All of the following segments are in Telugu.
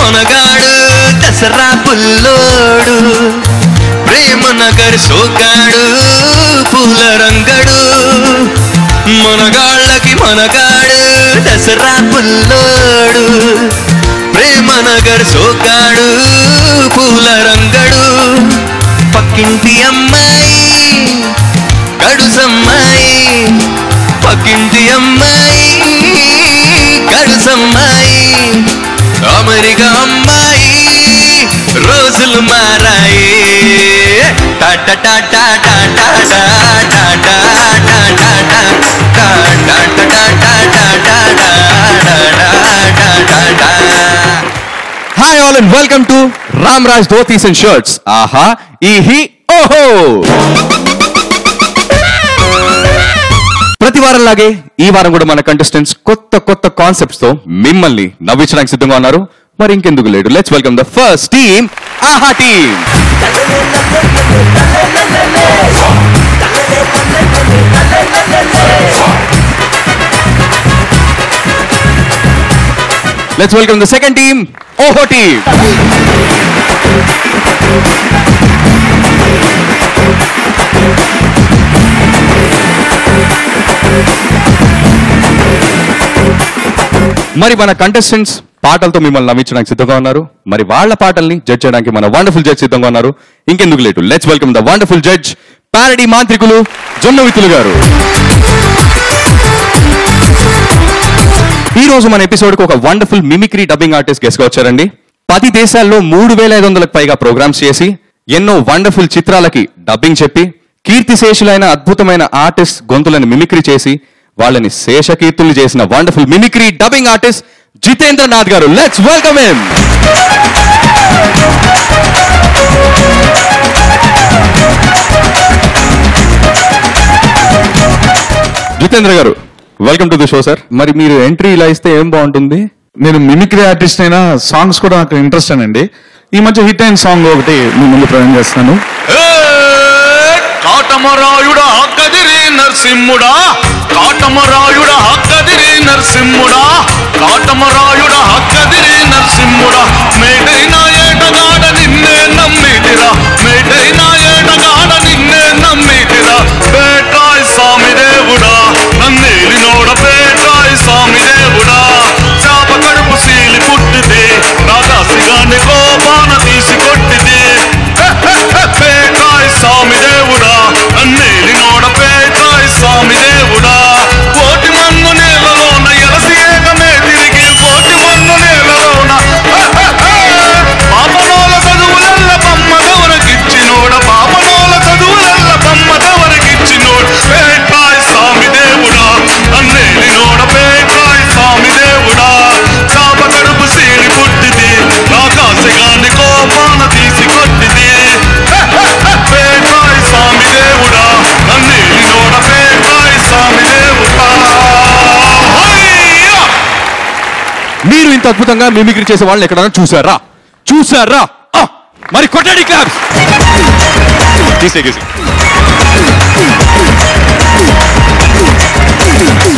మనగాడు దసరా పుల్లోడు, ప్రేమ నగర్ సోకాడు పూల రంగడు. మనగాళ్ళకి మనగాడు దసరా పుల్లోడు, ప్రేమ నగర్ సోకాడు పూల రంగడు. పక్కింటి అమ్మాయి గడుసమ్మాయి, పక్కింటి అమ్మాయి గడుసమ్మాయి, అమెరికా అమ్మాయి రోజులు మారాయి. Tata Tata Tata Tata Hi all and welcome to Ramraj Dhotis and Shirts. Aha, ihi, oho. ప్రతి వారం లాగే ఈ వారం కూడా మన కంటెస్టెంట్స్ కొత్త కొత్త కాన్సెప్ట్స్ తో మిమ్మల్ని నవ్వించడానికి సిద్ధంగా ఉన్నారు. మరి ఇంకెందుకు లేడు, let's welcome the first team, ఆహా team. Let's welcome the second team, Oho team. మరి మన కంటెస్టెంట్స్ పాటలతో మిమ్మల్ని నవ్వించడానికి సిద్ధంగా ఉన్నారు. మరి వాళ్ళ పాటల్ని జడ్జ్ చేయడానికి మన వండర్ఫుల్ జడ్జ్ సిద్ధంగా ఉన్నారు. ఇంకెందుకు late, let's welcome the wonderful judge, parody మాంత్రికులు జొన్నవిత్తులు గారు. ఈ రోజు మన ఎపిసోడ్ కు ఒక wonderful mimicry dubbing artist guest గా వచ్చారండి. 10 దేశాల్లో 3500కు పైగా ప్రోగ్రామ్స్ చేసి ఎన్నో వండర్ఫుల్ చిత్రాలకి డబ్బింగ్ చెప్పి కీర్తిశేషులైన అద్భుతమైన ఆర్టిస్ట్ గొంతులను మిమిక్రీ చేసి వాళ్ళని శేషకీర్తులు చేసిన wonderful mimicry dubbing artist Jitendra Nath గారు. Let's welcome him. జితేంద్ర గారు, welcome to the show sir. మరి మీరు ఎంట్రీ ఇలా ఇస్తే ఏం బాగుంటుంది? నేను మిమిక్రీ ఆర్టిస్ట్ అయినా సాంగ్స్ కూడా నాకు ఇంట్రెస్ట్ అండి. ఈ మధ్య హిట్ అయిన సాంగ్ ఒకటి మీ ముందు ప్రయాణం చేస్తున్నాను. కాటమరాయుడా కదిరి నరసింహుడా, కాటమరాయుడా కదిరి నరసింహుడా, కాటమరాయుడా కదిరి నరసింహుడా, మేటైన ఏటగాడ నిన్నే నమ్మితిరా, మేటైన ఏటగాడ నిన్నే నమ్మితిరా, పేటాయ్ స్వామి దేవుడా నన్నేలినోడ, పేటాయ్ స్వామి దేవుడా, చాప కడుపు సీలి పుట్టిది రాగాసిగాన్ని కోపాన తీసి కొట్టిది, పేటాయ్ స్వామి దేవుడా నన్నేలినోడ, పేటాయ్ స్వామి దేవుడా, కోటి మన్ను నేలలోన ఎలసి ఏకమే తిరిగి, కోటి మన్ను నేలలోన పాపనోల చదువులల్ల బమ్మదవరకిచ్చినోడ, పాపనోల చదువులల్ల బమ్మదవరకిచ్చినోడ, పేటాయ్ స్వామి దేవుడా నన్నేలినోడ, పేటాయ్ స్వామి దేవుడా, చాప కడుపు సీలి పుట్టిది ఆకాశగాన్ని కోపాన తీసి కొట్టిది, పేటాయ్ స్వామి దేవుడా నన్నేలినోడ, పేటాయ్ స్వామి దేవుడా. మీరు ఇంత అద్భుతంగా మిమిక్రీ చేసే వాళ్ళని ఎక్కడైనా చూసారా? చూసారా? మరి కొట్టండి క్లాప్స్.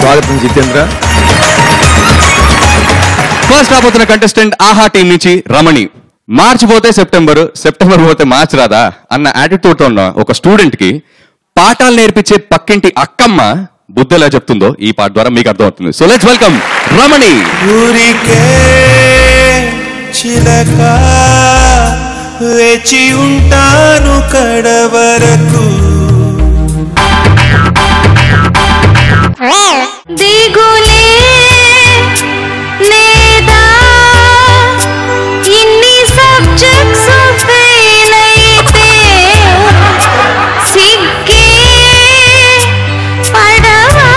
స్వాగతం జితేంద్ర. ఫస్ట్ రాబోతున్న కంటెస్టెంట్ ఆహా టీం నుంచి రమణి. మార్చి పోతే సెప్టెంబర్, సెప్టెంబర్ పోతే మార్చి రాదా అన్న యాటిట్యూడ్ తో ఉన్న ఒక స్టూడెంట్ కి పాఠాలు నేర్పించే పక్కింటి అక్కమ్మ బుద్ధి ఎలా చెప్తుందో ఈ పాట ద్వారా మీకు అర్థమవుతుంది. సో లెట్స్ వెల్కమ్ రమణి. ఊరికే చిలక వేచి ఉంటాను కడవరకు, దిగులే లేదా ఇన్ని సబ్జెక్ట్స్ ఫెయిల్ అయితే, సిగ్గే పడవా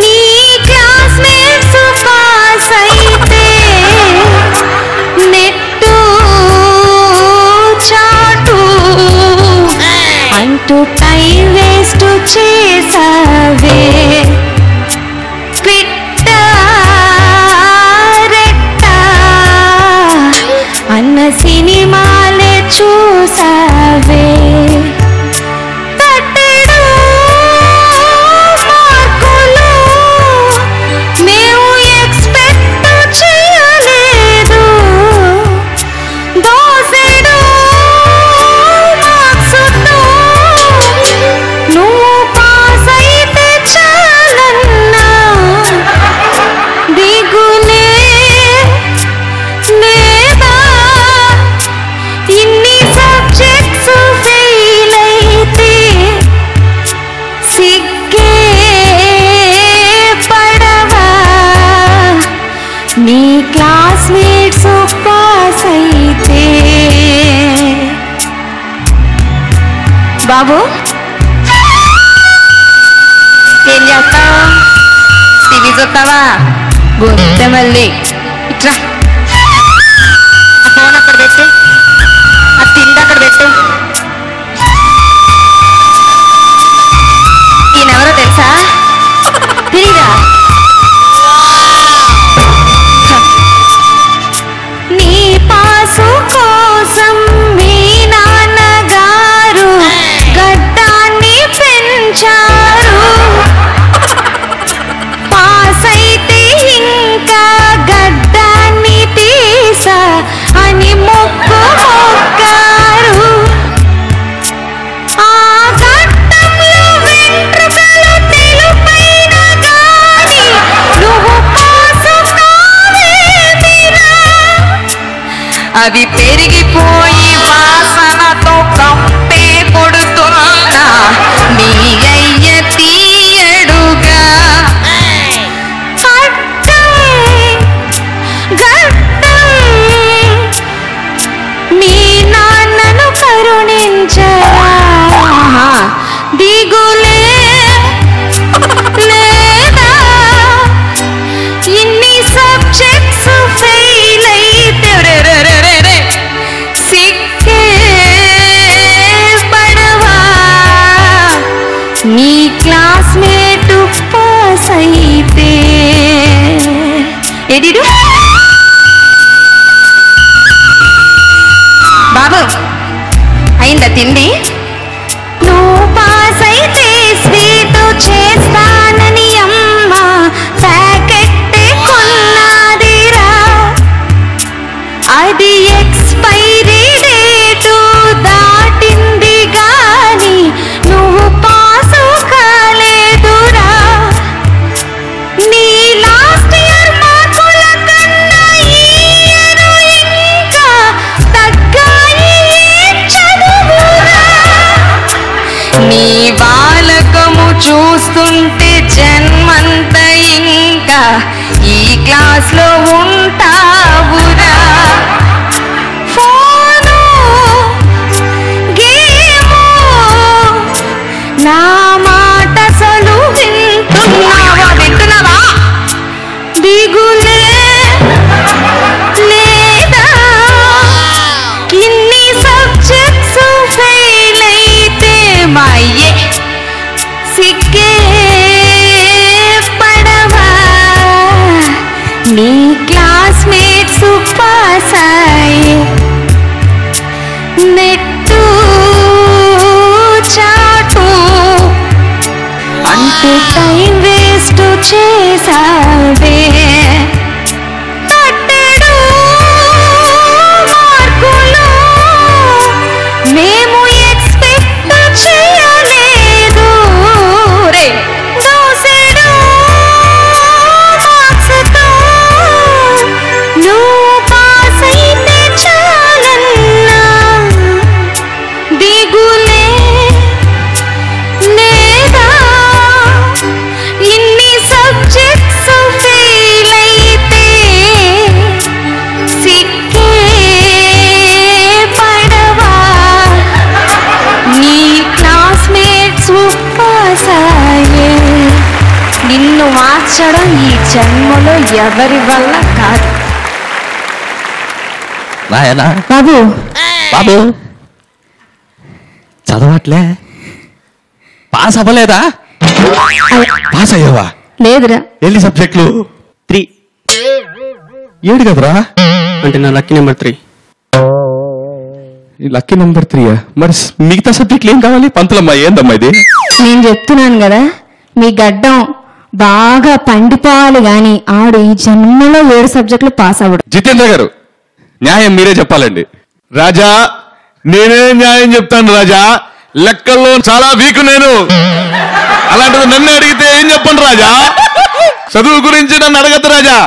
నీ క్లాస్మేట్స్ పాస్ అయితే, నెట్టు చాటు అంటూ టైం వేస్ట్ చేసావే, పిట్ట రెట్ట అన్న సినిమాలే చూసావే, తట్టెడు మార్కులు మేము ఎక్స్పెక్ట్ చేయలేదు, బాబు ఏం చేస్తావు? టీవీ చూస్తావా? గొంతె మళ్ళీ ఇట్రా. ఆ ఫోన్ అక్కడ పెట్టు, ఆ తిండి అక్కడ పెట్టు. ఈయనెవరో తెలుసా? తెలీదా? నీ పాసు కోసం మీ నాన్నగారు గడ్డాన్ని పెంచారు. పాస్ అయితే ఇంకా గడ్డాన్ని తీసా అని మొక్కు మొక్కారు. ఆ గడ్డంలో వెంట్రుకలు తెలుపైన గాని నువ్వు పాసు కావేమిరా. అవి పెరిగిపోయి వాసనతో కంపే కొడుతున్నా నీ అయ్య తీయడుగా. గడ్డం మీ నాన్నను కరుణించరా. దిగులే లేదా ఇన్ని సబ్జెక్ట్స్ ఫెయిల్ అయితే సిక్కే పడవా. నీ క్లాస్మేట్ పాస్ అయితే ఎడిడు. బాబు అయిందా తిండి? నువ్వు పాస్ అయితే స్వీట్ చేస్తానని అమ్మ ప్యాకెట్ కొన్నాదిరా. అది ఎక్స్పైరీ డేటు దాటింది గాని నువ్వు పాసు కాలేదురా. నీ లాస్ట్ ఇయర్ మార్కుల కన్నా ఈ ఇయర్ ఇంకా తగ్గాయి చదువురా. నీ బాలకము చూస్తుంటే జన్మంత ఇంకా ఈ క్లాస్ లో ఉంటావురా. ఫోను గేము నా మాట అసలు వింటున్నావా? దిగులే లేదా ఇన్ని సబ్జెక్ట్స్ ఫెయిల్ అయితే మాయే సిగ్గే పడవా. నీ క్లాస్మేట్స్ పాస్ అయ్యే నెట్టు చాటు అంటే టైం వేస్ట్ చేసావే. తట్టెడు మార్కులు మేము ఎక్స్పెక్ట్ చేయలేదు రే. దోసెడు మార్క్స్తో నువ్వు పాస్ అయితే చాలన్నా. దిగులే లేదా ఇన్ని సబ్జెక్ట్స్ ఫెయిల్ అయితే సిక్కే పడవా. నీ క్లాస్మేట్స్ పాస్ అయ్యే. నిన్ను మార్చడం ఈ జన్మలో ఎవరి వల్ల కాదు. నాయనా బాబు బాబు చదవట్లే? పాస్ అవ్వలేదా? పాస్ అయ్యావా? లేదురా. ఎన్ని సబ్జెక్టులు? 3 ఏడు కదరా? అంటే నా లక్కీ నెంబర్ 3. లక్కీ నెంబర్ 3 మరి మిగతా సబ్జెక్టులు ఏం కావాలి? పంతులమ్మా ఏందమ్మా ఇది? నేను చెప్తున్నాను కదా, మీ గడ్డం బాగా పండిపోవాలి గాని ఆడు ఈ జన్మలో 7 సబ్జెక్టులు పాస్ అవ్వడు. జితేంద్ర గారు న్యాయం మీరే చెప్పాలండి. రాజా నేనే న్యాయం చెప్తాను రాజా. లెక్కల్లో చాలా వీక్ నేను. అలాంటిది నన్ను అడిగితే ఏం చెప్పను రాజా. చదువు గురించి నన్ను అడగద్దు రాజా.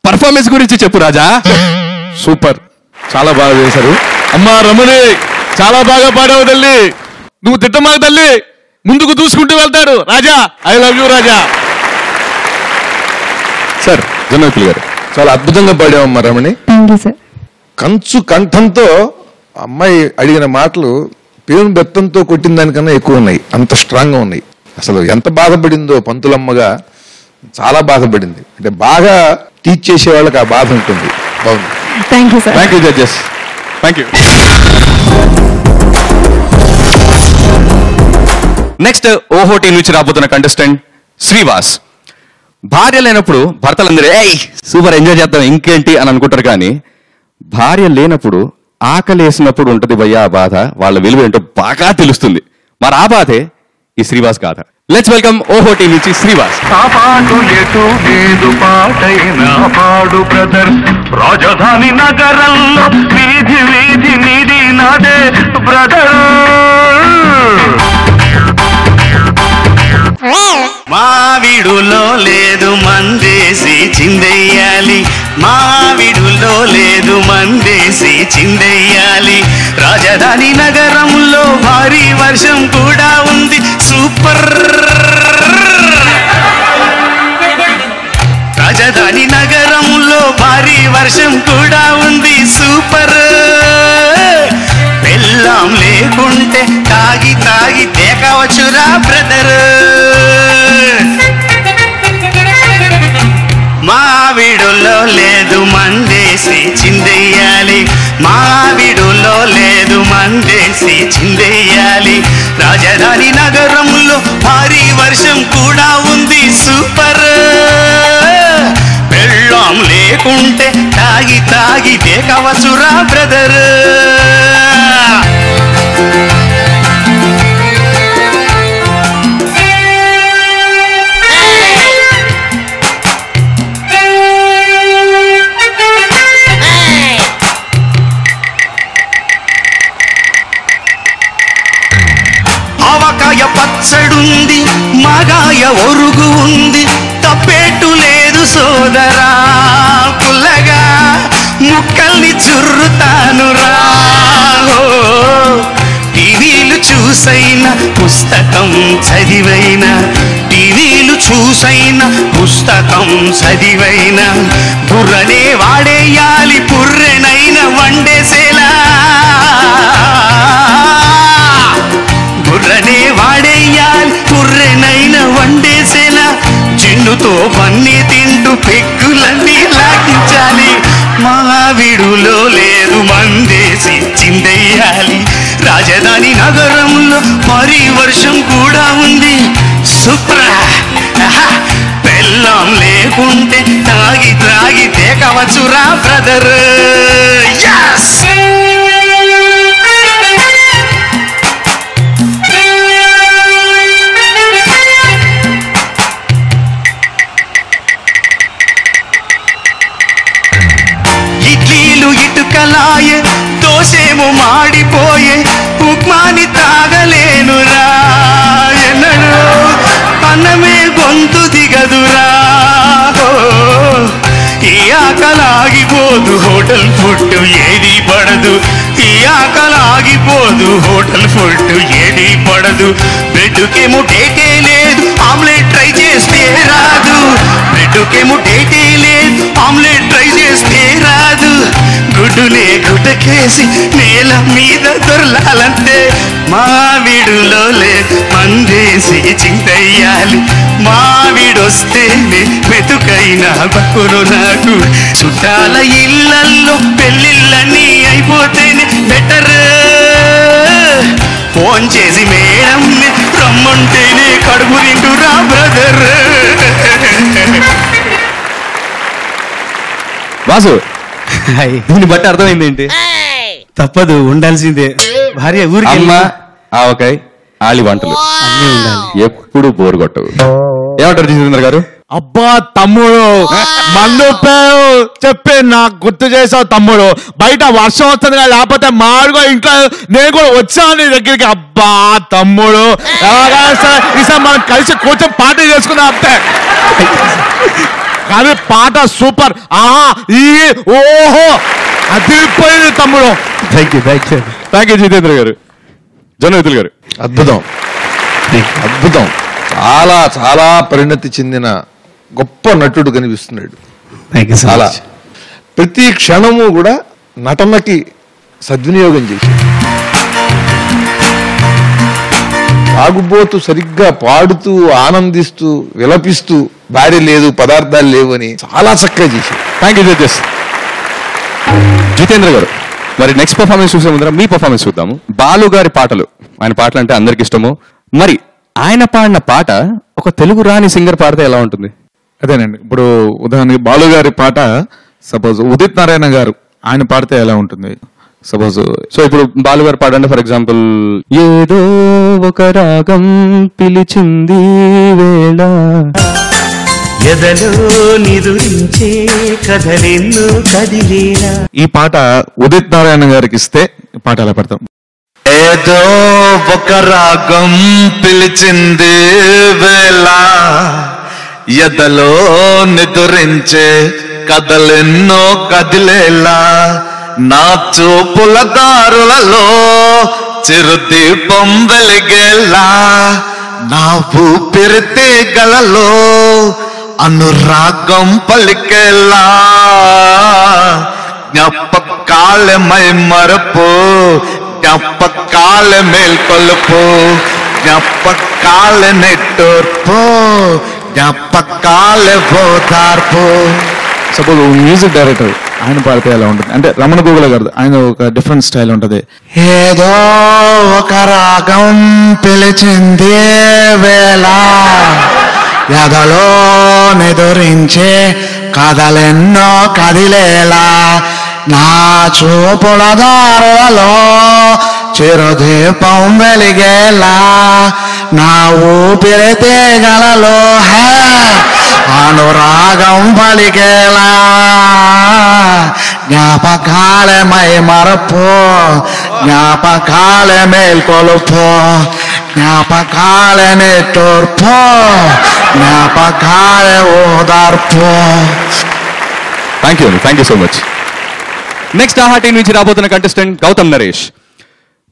పర్ఫార్మెన్స్ గురించి చెప్పు రాజా. సూపర్, చాలా బాగా చేశారు. అమ్మా రమణి చాలా బాగా పాడావు తల్లి. నువ్వు తిట్టమాకు తల్లి, ముందుకు దూసుకుంటూ వెళ్తాడు Raja. I love you Raja. Sir జనవరి గారు చాలా అద్భుతంగా పాడావమ్మా రమణి. Thank you sir. కంచు కంఠంతో అమ్మాయి అడిగిన మాటలు పేను బెత్తంతో కొట్టిన దానికన్నా ఎక్కువ ఉన్నాయి, అంత స్ట్రాంగ్గా ఉన్నాయి. అసలు ఎంత బాధపడిందో పంతులమ్మగా, చాలా బాధపడింది. అంటే బాగా టీచ్ చేసే వాళ్ళకి ఆ బాధ ఉంటుంది. బాగుంది. Thank you sir. Thank you judges, thank you. Next ఓహోటీ నుంచి రాబోతున్న కంటెస్టెంట్ శ్రీవాస్. భార్య లేనప్పుడు భర్తలందరూ ఏయ్ సూపర్ ఎంజాయ్ చేద్దాం ఇంకేంటి అని అనుకుంటారు, కానీ భార్య లేనప్పుడు ఆకలి వేసినప్పుడు ఉంటుంది భయ్యా ఆ బాధ, వాళ్ళ విలువ ఏంటో బాగా తెలుస్తుంది. మరి ఆ బాధే ఈ శ్రీవాస్ గాథ. లెట్స్ వెల్కమ్ ఓహోటీ నుంచి శ్రీవాస్. పాటు ఎటు లేదు పాటైనా పాడు బ్రదర్, రాజధాని నగరంలో వీధి వీధి నీది నాదే బ్రదర్. మావిడులో లేదు మందేసి చిందెయ్యాలి, మావిడులో లేదు మందేసి చిందెయ్యాలి. రాజధాని నగరంలో భారీ వర్షం కూడా ఉంది సూపర్. రాజధాని నగరంలో భారీ వర్షం కూడా ఉంది సూపర్. బెల్లం లేకుంటే తాగి తాగి తేకవచ్చురా బ్రదర్. మావిడులో లేదు మందేసి చిందెయ్యాలి, మావిడులో లేదు మందేసి చిందెయ్యాలి. రాజధాని నగరంలో భారీ వర్షం కూడా ఉంది సూపర్. బెల్లం లేకుంటే తాగి తాగి తేకవచ్చురా బ్రదర్. ఆవకాయ పచ్చడుంది, మగాయ ఒరుగు ఉంది, తప్పేటు లేదు సోదరా. పుల్లగా ముక్కల్ని చుర్రుతానురా. టీవీలు చూసైనా పుస్తకం చదివైనా, టీవీలు చూసైనా పుస్తకం చదివైనా, బుర్రనే వాడేయాలి పుర్రెనైనా వండేసేలా. బుర్రనే వాడేయాలి పుర్రెనైనా వండేసేలా. జిన్నుతో పన్నీ తింటూ పెక్కులన్నీ లాగించాలి. మావిడులో లేదు మందేసి చిందెయ్యాలి. రాజధాని నగరంలో మరీ వర్షం కూడా ఉంది సూపర్. బెల్లం లేకుంటే తాగి తాగి తేకవచ్చురా బ్రదర్. ఇడ్లీలు ఇటుకలాయే, దోసేమో మాడిపోయే, ఉప్మాని తాగలేనురా. ఎన్నడూ అన్నమే గొంతు దిగదురా. ఈ ఆకలాగిపోదు హోటల్ ఫుడ్ ఏది పడదు, ఈ ఆకలాగిపోదు హోటల్ ఫుడ్ ఏది పడదు. బ్రెడ్కేమో డేటే లేదు, ఆమ్లెట్ ట్రై చేస్తే రాదు. బ్రెడ్కేమో డేటే లేదు, ఆమ్లెట్ ట్రై చేస్తే రాదు. గుడ్డునే గుడ్డకేసి నేల మీద దొరలాలంటే మావిడులో లేదు మందేసి చింతయ్యాలి. మావిడొస్తేనే మెతుకైనా బకురు నాకు. చుట్టాల ఇళ్ళల్లో పెళ్ళిళ్ళన్నీ అయిపోతేనే బెటర్. ఫోన్ చేసి మేడం రమ్మంటేనే కడుపు నిండురా బ్రదర్. వాసు, దీన్ని బట్టి అర్థమైంది ఏంటి? తప్పదు, ఉండాల్సిందే. భార్య ఊరికి అమ్మ ఆవకాయ ఆలి వంటలు అన్నీ ఉండాలి. ఎప్పుడు బోరు కొట్టవు. ఏమంటారు జితేంద్ర గారు? అబ్బా తమ్ముడు, మందు చెప్పి నాకు గుర్తు చేసావు తమ్ముడు. బయట వర్షం వస్తుంది కదా, లేకపోతే మాడుగా ఇంట్లో నేను కూడా వచ్చాను నీ దగ్గరికి. అబ్బా తమ్ముడు, ఈసారి మనం కలిసి కూర్చొని పార్టీ చేసుకున్నాం అంతే. కానీ పాట సూపర్. ఆహా ఈ ఓహో అదిరిపోయింది తమ్ముడు. Thank you, thank you. Thank you Jitendra గారు. జనవితులు గారు? అద్భుతం, అద్భుతం. చాలా చాలా పరిణతి చెందిన గొప్ప నటుడు కనిపిస్తున్నాడు. థ్యాంక్ యూ సో చాలా మచ్. ప్రతి క్షణము కూడా నటనకి సద్వినియోగం చేసి తాగుబోతు సరిగ్గా పాడుతూ ఆనందిస్తూ విలపిస్తూ భార్య లేదు పదార్థాలు లేవు అని చాలా చక్కగా చేశారు. Thank you judges. జితేంద్ర గారు, మరి నెక్స్ట్ పర్ఫార్మెన్స్ చూసే ముందర మీ పర్ఫార్మెన్స్ చూద్దాము. బాలు గారి పాటలు, ఆయన పాటలు అంటే అందరికి ఇష్టము. మరి ఆయన పాడిన పాట ఒక తెలుగు రాని సింగర్ పాడితే ఎలా ఉంటుంది? అదేనండి, ఇప్పుడు ఉదాహరణకి బాలు గారి పాట సపోజ్ ఉదిత్ నారాయణ గారు ఆయన పాడితే ఎలా ఉంటుంది? సపోజ్ సో ఇప్పుడు బాలు గారు పాడండి. ఫర్ ఎగ్జాంపుల్, ఏదో ఒక రాగం పిలిచింది వేళ, ఎదలో నిదురించే కథలెన్నో కదిలేలా. ఈ పాట ఉదిత్ నారాయణ గారికి ఇస్తే ఈ పాట ఎలా పడతాం? ఏదో ఒక రాగం పిలిచింది వేళ, ఎదలో నిదురించే కథలెన్నో కదిలేలా, నా చూపుల దారులలో చిరుదీపం వెలిగేలా, నా ఊపిరితీగలలో అనురాగం పలికేలా, జ్ఞాపకాలే మై మరపు, జ్ఞాపకాలే మేల్కొలుపు, జ్ఞాపకాలే నెట్టూర్పు, జ్ఞాపకాలే ఓదార్పు. సపోజ్ మ్యూజిక్ డైరెక్టర్ ఆయన పాడితే ఎలా ఉంటుంది? అంటే రమణ గోగుల గారు ఆయన ఒక డిఫరెంట్ స్టైల్ ఉంటది. ఏదో ఒక రాగం పిలిచింది వేళ, ఎదలో నిదురించే కథలెన్నో కదిలేలా, నా చూపుల దారులలో చిరుదీపం వెలిగేలా, నా ఊపిరి తీగలలో అనురాగం పలికేలా, జ్ఞాపకాలే మై మరపు, జ్ఞాపకాలే మేల్కొలుపు, జ్ఞాపకాలే నెట్టూర్పు, జ్ఞాపకాలే ఓదార్పు. Thank you so much. Next Aha team నుంచి రాబోతున్న కంటెస్టెంట్ గౌతమ్ నరేష్.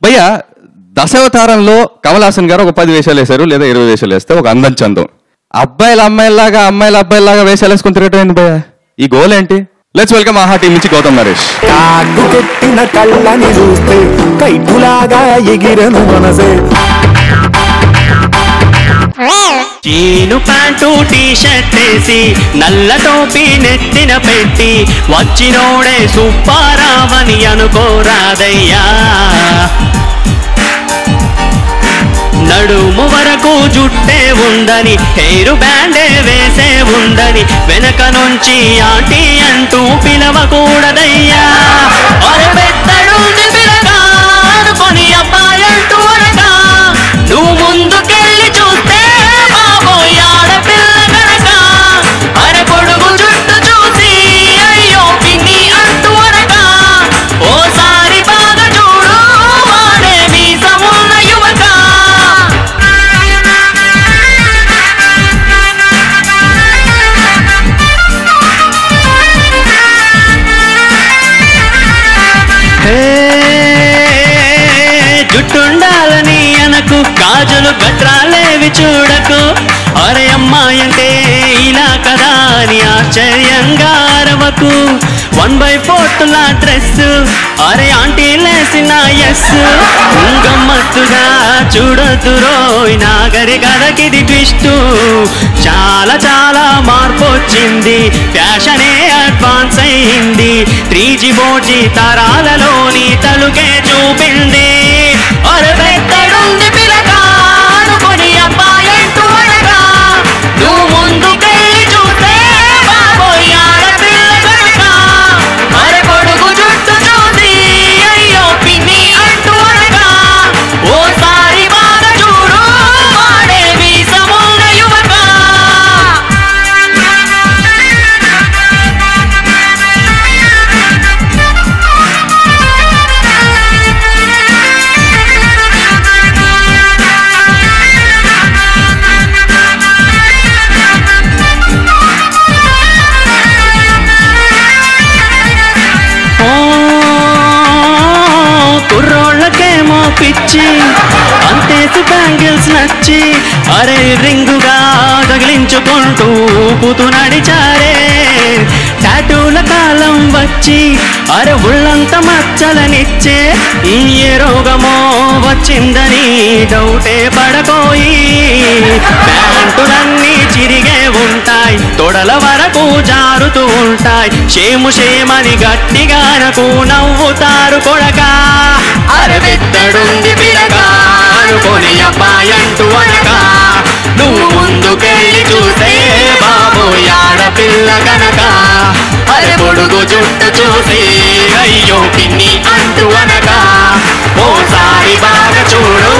భయ్య, దశావతారంలో కమల్ హాసన్ గారు ఒక 10 వేషాలు వేశారు లేదా 20 వేషాలు వేస్తే ఒక అందం చందం. అబ్బాయిలు అమ్మాయిలాగా అమ్మాయిలు అబ్బాయిలాగా వేషాలు వేసుకుని తిరగటం భయ్య, ఈ గోల్ ఏంటి? లెట్స్ వెల్కమ్ ఆహా టీం నుంచి గౌతమ్ నరేష్. కొట్టిన కళ్ళని చూస్తే కైకులాగా ఎగిరను మనసే, చీను ప్యాంటు టీ షర్ట్ వేసి నల్ల టోపీ నెత్తిన పెట్టి వచ్చినోడే సుబ్బారావని అనుకోరాదయ్యా. నడుము వరకు జుట్టే ఉందని, హెయిర్ బ్యాండే వేసే ఉందని, వెనక నుంచి ఆంటీ అంటూ పిలవకూడదయ్యా. పెద్దడుంది పిలగా అనుకొని అబ్బాయంటూ అనగా, నువ్వు ముందుకెళ్ళి చూస్తే బాబోయ్ ఆడపిల్ల కనుక, అరే పొడుగు జుట్టు చూసి అయ్యో పిన్ని అంటూ అనగా, ఓసారి బాగా చూడు వాడే మీసమున్న యువక. జుట్టుండాలని అనకు, గాజులు గట్రాలేవి చూడకు, అరే అమ్మాయి అంటే ఇలా కదా అని ఆశ్చర్యంగా అరవకు. 1/4 డ్రెస్, అరే ఆంటీ లేసిన ఎస్, గమ్మత్తుగా చూడొద్దు రోయ్ నాగరికతకిది ట్విస్ట్. చాలా చాలా మార్పు వచ్చింది, ఫ్యాషనే అడ్వాన్స్ అయింది, 3G 4G తరాలలోని తలుకే చూపింది. అరే పెద్దడుంది పిలగా అనుకొని అబ్బాయంటూ అనగా, నువ్వు ముందుకెళ్ళి చూస్తే బాబోయ్ ఆడపిల్ల కనుక, అరే పొడుగు జుట్టు చూసి అయ్యో పిన్ని అంటూ అనగా, ఓసారి బాగా చూడు వాడే వీసమున్న యువక. కుర్రోళ్ళకేమో పిచ్చి, అంతేసి బ్యాంగిల్స్ నచ్చి, అరే రింగుగా తగిలించుకుంటూ ఊపుతూ నడిచారే. టాటూల కాలం వచ్చి అరే ఉళ్ళంత మచ్చలనిచ్చే, ఏ రోగమో వచ్చిందని డౌటే పడకో తొడల వరకు జారుతూ ఉంటాయి. షేము షేమని గట్టిగానకు నవ్వుతారు కొడకా. అరవెత్తడుంది పిలగా అనుకొని అబ్బాయంటూ అనగా నువ్వు ముందుకెళ్ళి చూసే బాబు ఆడపిల్ల కనుక. అరే పొడుగు జుట్టు చూసి అయ్యో పిన్ని అంటూ అనగా ఓసారి బాగా చూడు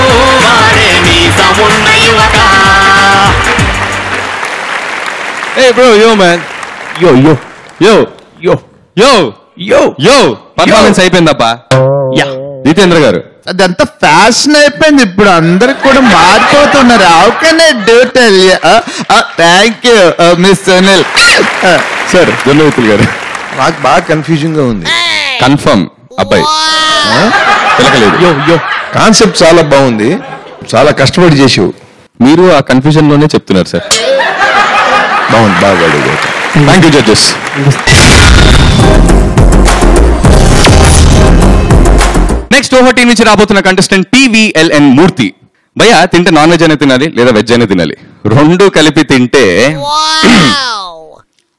వాడే మీసమున్న యువక. Hey bro, yo man. Yo. Performance అయిపోయిందబ్బా. యా జితేంద్ర గారు, అదంతా ఫ్యాషన్ అయిపోయింది ఇప్పుడు, అందరికి కూడా మారిపోతున్నారు. How can I do tell you. Thank you miss Sunil. Sir Jonnavithula garu, నాకు బాగా కన్ఫ్యూజింగ్ గా ఉంది. కన్ఫర్మ్ అబ్బాయి పిలకలేదు. కాన్సెప్ట్ చాలా బాగుంది, చాలా కష్టపడి చేసావు. మీరు ఆ కన్ఫ్యూజన్ లోనే చెప్తున్నారు సార్. బాగుంది, బాగా. Thank you judges. నెక్స్ట్ ఓహో టీం నుంచి రాబోతున్న కంటెస్టెంట్ PVLN మూర్తి. భయ్యా తింటే నాన్ వెజ్ అయినా తినాలి లేదా వెజ్ అయినా తినాలి, రెండు కలిపి తింటే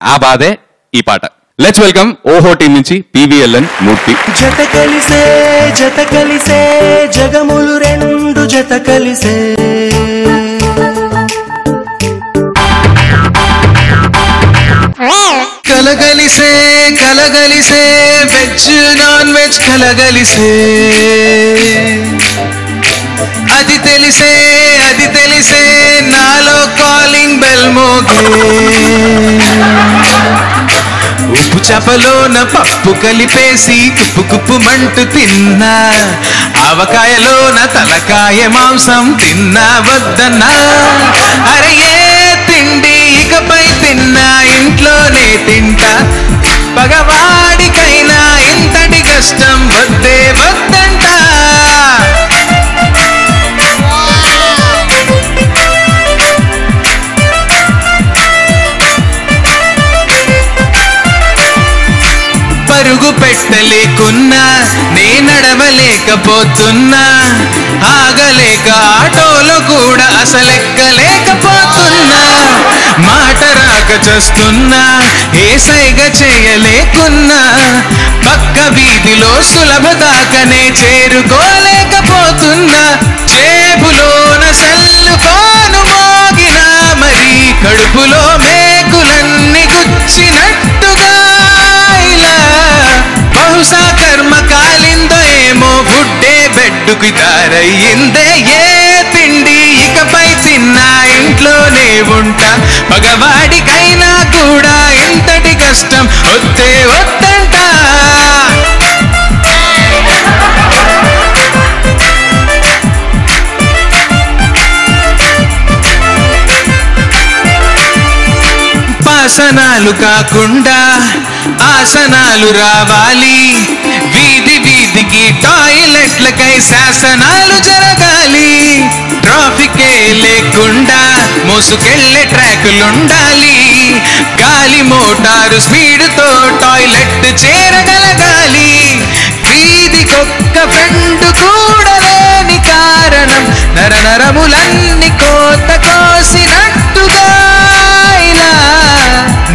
ఆ బాధే ఈ పాట. లెట్స్ వెల్కమ్ ఓహో టీం నుంచి PVLN మూర్తి. జత కలిసే జగములు రెండు జత కలిసే కలగలిసే వెజ్ నాన్ వెజ్ కలగలిసే. అది తెలిసే నాలో కాలింగ్ బెల్ మోగే. ఉప్పు చేపలోన పప్పు కలిపేసి కుప్పు తిన్నా. ఆవకాయలోన తలకాయ మాంసం తిన్నా వద్దన్నా. అరే ఏ తిండి ఇకపై తిన్నా ఇంట్లోనే తింటా. పగవాడికైనా ఇంతటి కష్టం వద్దే వద్దంట. పరుగు పెట్టలేకున్నా నే నడవలేకపోతున్నా. ఆగలేక ఆటోలో కూడా అసలెక్కలేకపోతున్నా. మాట రాక చేస్తున్నా ఏ సైగ చేయలేకున్నా. పక్క వీధిలో సులభ దాకనే చేరుకోలేకపోతున్నా. జేబులోన సెల్లు ఫోను మోగినా మరి కడుపులో మేకులన్నీ గుచ్చినట్టుగా. బహుశా కర్మ కాలిందో ఏమో ఫుడ్డే బెడ్డుకి దారయ్యిందే. ఏ తిండి ఇకపై తిన్నా ఇంట్లోనే ఉంటా. పగవాడికైనా కూడా ఇంతటి కష్టం వద్దే వద్దంట. ఆసనాలు కాకుండా ఆసనాలు రావాలి. వీధికి టాయిలెట్లకై శాసనాలు జరగాలి. ట్రాఫికే లేకుండా మోసుకెళ్లే ట్రాకులుండాలి. గాలి మోటారు స్పీడుతో టాయిలెట్ చేరగలగాలి. వీధికొక్క ఫ్రెండ్ కూడా లేని కారణం నరనరములన్నీ కోత కోసినట్టుగా.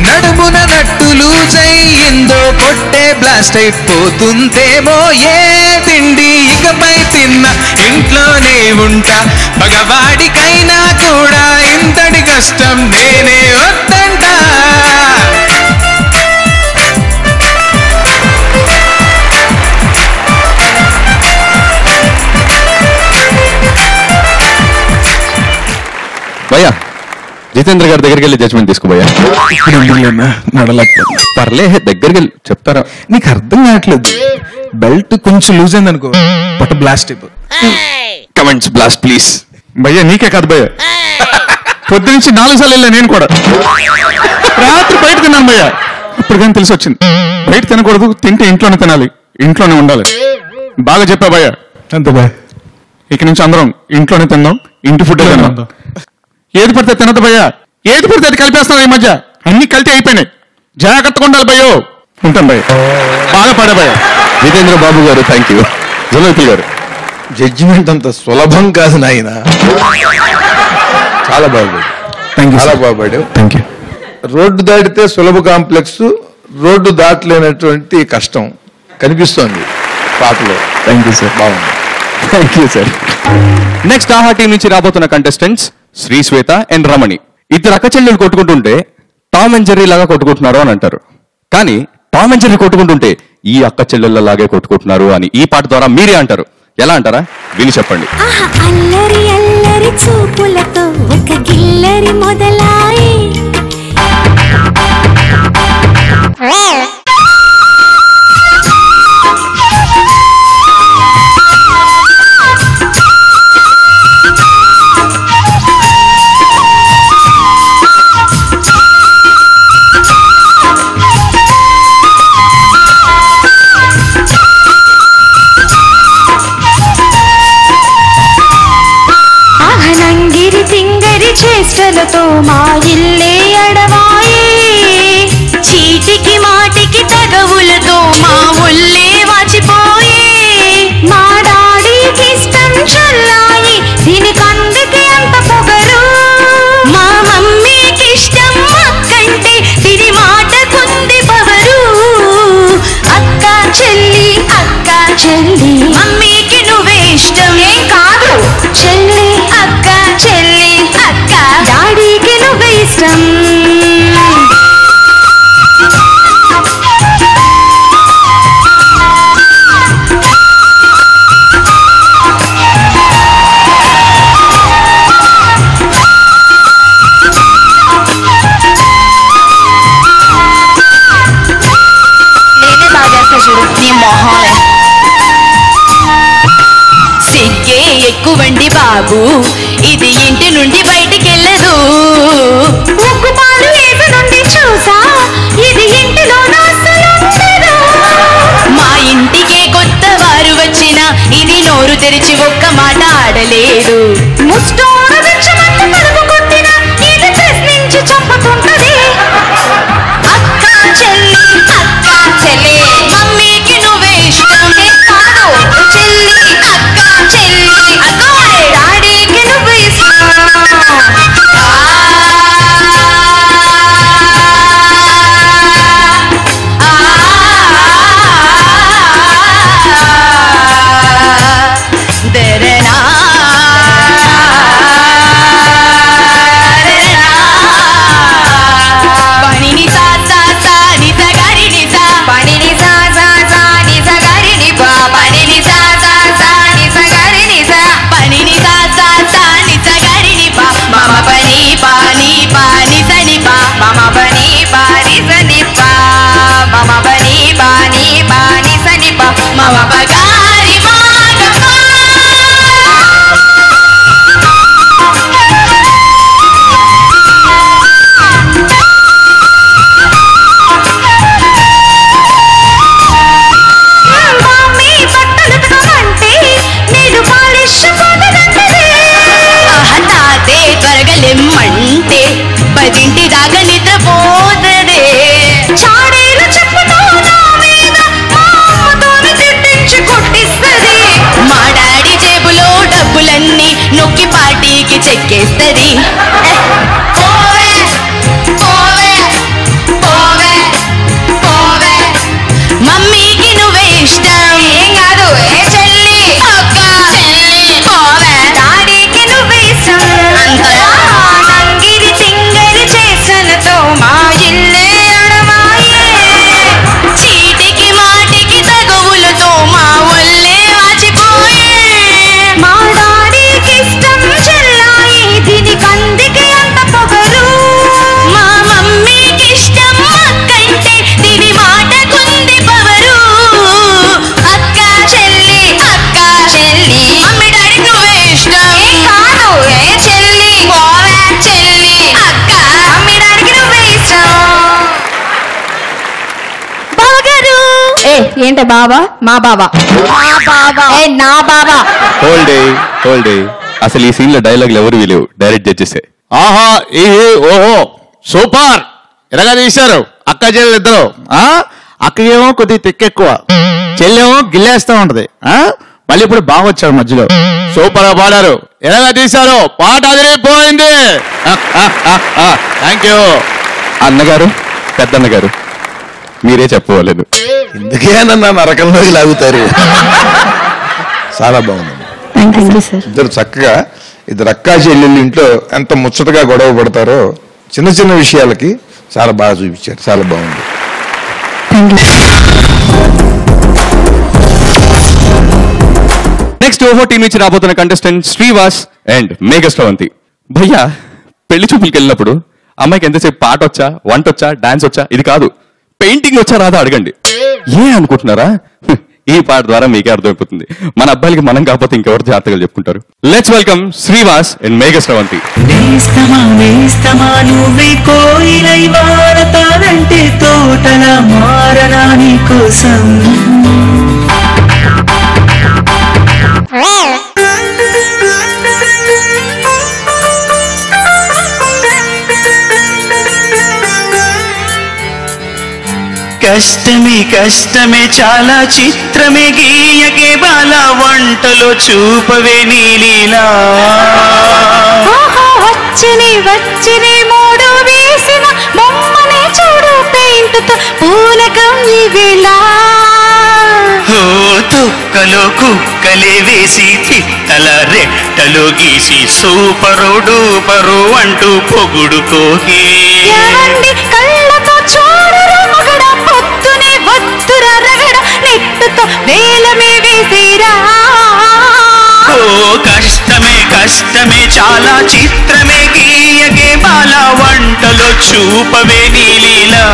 నడుమున నట్టు లూజయిందో పొట్టే బ్లాస్ట్ అయిపోతుందేమో. ఏ తిండి ఇకపై తిన్నా ఇంట్లోనే ఉంటా. పగవాడికైనా కూడా ఇంతటి కష్టం నేనే వద్దంటా. భయ్యా జితేంద్ర గారి దగ్గరికి వెళ్ళి జడ్జ్మెంట్ తీసుకోబోయా. నడలేకపోతే పర్లే, దగ్గరికి వెళ్ళి చెప్తారా. నీకు అర్థం కావట్లేదు. బెల్ట్ కొంచెం లూజ్ అయింది అనుకో బట్ బ్లాస్ట్ అయిపోతుంది. Comments blast please. భయ్యా నీకే కాదు భయ్యా, పొద్దు నుంచి 4 సార్లు వెళ్ళా నేను కూడా. రాత్రి బయట తిన్నాను భయ్యా, ఇప్పుడు కానీ తెలిసి వచ్చింది బయట తినకూడదు, తింటే ఇంట్లోనే తినాలి, ఇంట్లోనే ఉండాలి. బాగా చెప్పా భయ్యా. అంతే భయ్యా, ఇక నుంచి అందరం ఇంట్లోనే తిందాం, ఇంటి ఫుడ్ తిందాం. ఏది పడితే తినదు భయ్యా, ఏది పడితే అది కలిపేస్తున్నాం. ఈ మధ్య అన్ని కల్తీ అయిపోయినాయి, జాగ్రత్తగా ఉండాలి భయ్యో. ఉంటాం భయ్య, బాగా పడే భయ్య. జితేంద్ర బాబు గారు థ్యాంక్ యూ. జొన్నవితులు గారు, జడ్జిమెంట్ అంత సులభం కాదు నాయన, చాలా బాగుపడు. థ్యాంక్ యూ, చాలా బాగుపడావు. Thank you. రోడ్డు దాటితే సులభ కాంప్లెక్స్, రోడ్డు దాటలేనటువంటి కష్టం కనిపిస్తోంది పాటలో. Thank you sir. బాగుంది. Thank you sir. Next Aha team నుంచి రాబోతున్న కంటెస్టెంట్స్ శ్రీ శ్వేత అండ్ రమణి. ఇద్దరు అక్క చెల్లెలు కొట్టుకుంటుంటే టామ్ అండ్ జెర్రీ లాగా కొట్టుకుంటున్నారు అని అంటారు. కానీ టామ్ అండ్ జెర్రీ కొట్టుకుంటుంటే ఈ అక్క చెల్లెళ్ళ లాగే కొట్టుకుంటున్నారు అని ఈ పాట ద్వారా మీరే అంటారు. ఎలా అంటారా విని చెప్పండి. అల్లరి అల్లరి చూపులతో ఒక గిల్లరి మొదలాయి చేష్టలతో మా ఇల్లే అడవాయి, చీటికి మాటికి తగవులతో మా ఒళ్ళే వాచిపోయి, మా డాడీకి ఇష్టం చల్లాయి దీనికందుకే అంత పొగరు, మా మమ్మీకి ఇష్టం అక్కంటే దీని మాట కుంది పవరు. అక్క చెల్లి మమ్మీకి నువ్వే ఇష్టం ఏం కాదు, చెల్లి అక్క చెల్లి అక్క డాడీకి నువ్వే ఇష్టం. నేనే బాగా చేస్తా చూడు నీ మొహాలే. సిగ్గే ఎక్కువండి బాబు, ఇది ఇంటి నుండి బయటికెళ్ళదు. ఉప్పు పాలు ఏది నుండి చూసా, ఇది ఇంటిలో నాసలుండదు. మా ఇంటికే కొత్త వారు వచ్చినా ఇది నోరు తెరిచి ఒక్క మాట ఆడలేదు. ముష్టోడు విచ్చమంటే కడుపు కొట్టినా ఇది ప్రశ్నించి చంపుతుంటది. అక్క చెల్లి మమ్మీకి నువ్వే ఇష్టం కాదు, చెల్లి అక్క చెల్లి అక్క డాడీకి నువ్వే ఇష్టం. త్వరగలెమ్మంటే 10 దాకా నిద్రపోతదే. చాడేలు చెప్పుతో నా మీద మా అమ్మతోని తిట్టించి కొట్టిస్తది. మా డాడీ జేబులో డబ్బులన్నీ నొక్కి పార్టీకి చెక్కేస్తది. మమ్మీకి నువ్వే ఇష్టం ఏం కాదు, ఏ చెల్లి అక్క చెల్లి పోవే, డాడీకి నువ్వే ఇష్టం అంతలా. నంగిరి తింగరి చేసనతో మా ఇల్లే అడవాయే, చీటికి మాటికి తగువులతో మా ఒళ్ళే వాచిపోయే, మా డాడీకి ఇష్టం చెల్లాయి దీనికందుకే అంత పొగరు, మా మమ్మీకి ఇష్టం అక్కంటే దీని మాట కుంది పవరు. అక్క చెల్లి మమ్మీ డాడీ నువ్వే ఇష్టం ఏం కాదు, ఏ చెల్లి పోవే చెల్లి అక్క మమ్మీ డాడీకి నువ్వే ఇష్టం. బావగారు ఏంట బావా? మా బావా నా బావా. హోల్డ్ అసలు ఈ సీన్ లో డైలాగులు ఎవరు విలేవు, డైరెక్ట్ జడ్జెసే. ఆహా ఈ ఓహో సూపర్, ఎలాగా తీశారు అక్క చెల్లెలు ఇద్దరు. అక్కయేమో కొద్దిగా తిక్కెక్కువ, చెల్లెమో గిల్లేస్తా ఉంటది. మళ్ళీ ఇప్పుడు బాగా వచ్చాడు మధ్యలో. సూపర్ గా పాడారు, ఎలాగా తీశారు, పాట అదిరిపోయింది. Thank you. అన్నగారు, పెద్దన్నగారు మీరే చెప్పవలేదు. ఎందుకే నన్ను నరకంలోకి లాగుతారు. చాలా బాగుంది. ఇద్దరు చక్కగా ఇద్దరు అక్కా చెల్లెళ్ళు ఇంట్లో ఎంత ముచ్చటగా గొడవ పడతారో చిన్న చిన్న విషయాలకి చాలా బాగా చూపించారు. చాలా బాగుంది. నెక్స్ట్ ఓహో టీం నుంచి రాబోతున్న కంటెస్టెంట్ శ్రీవాస్ అండ్ మేఘశ్రవంతి. భయ్యా, పెళ్లి చూపులకి వెళ్ళినప్పుడు అమ్మాయికి ఎంతసేపు పాట వచ్చా, వంట వచ్చా, డాన్స్ వచ్చా, ఇది కాదు పెయింటింగ్ వచ్చా రాదా అడగండి. ఏ అనుకుంటున్నారా? ఈ పాట ద్వారా మీకే అర్థమైపోతుంది. మన అబ్బాయిలకి మనం కాకపోతే ఇంకెవరు జాగ్రత్తగా చెప్పుకుంటారు. Let's welcome Srivas and Meghasravanthi. కోయిలై వాడతానంటే తోటల మారనా నీ కోసం కష్టమే కష్టమే చాలా చిత్రమే గీయకే బాల వంటలో చూపవే నీలీలా వచ్చిని వచ్చిని మూడు వేసిన బొమ్మనే చూడు పెయింట్తో పూలకం ఇవిలా తొక్కలో కుక్కలే వేసి తిక్కల రెట్టలు గీసి సూపరు డూపరు అంటూ పొగుడుకోకే కళ్ళతో చూడరు మగడ పొద్దునే వద్దుర రగడ నెట్టుతో వేలమే వేసిరా కష్టమే కష్టమే చాలా చిత్రమే గీయకే బాల వంటలో చూపవే నీలీలా